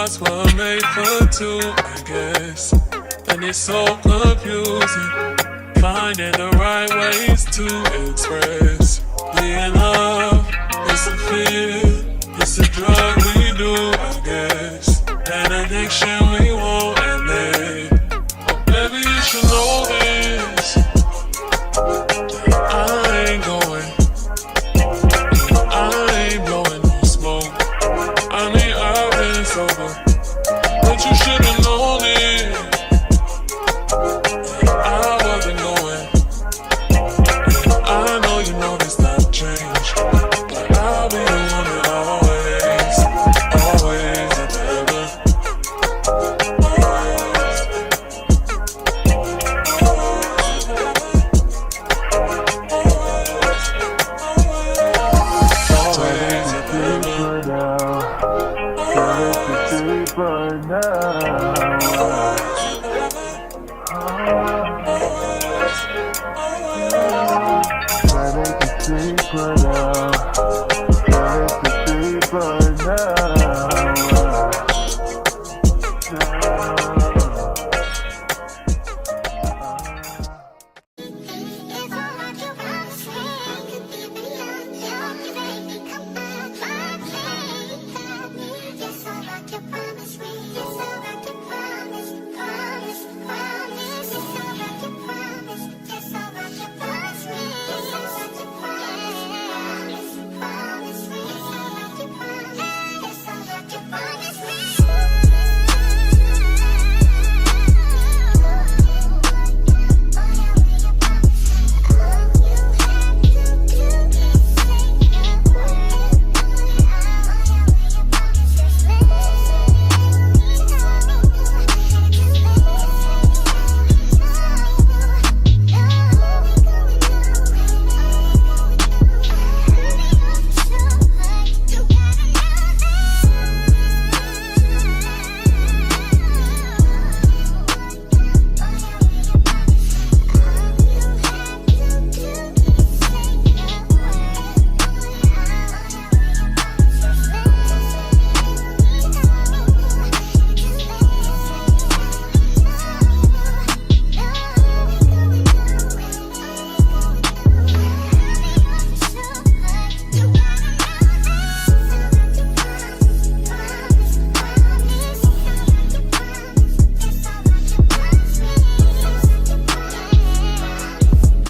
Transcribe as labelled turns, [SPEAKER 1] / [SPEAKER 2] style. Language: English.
[SPEAKER 1] hearts were made for two, I guess. And it's so confusing, finding the right ways to express. Being love, it's a fear, it's a drug we do, I guess. An addiction we won't admit. Oh, baby, you should know this. I ain't going, I ain't blowing no smoke. I mean, I've been sober, but you should've known it. I wasn't going. I know you know this not change, but I'll be the one that always, always and forever. Always and forever.
[SPEAKER 2] Now, now.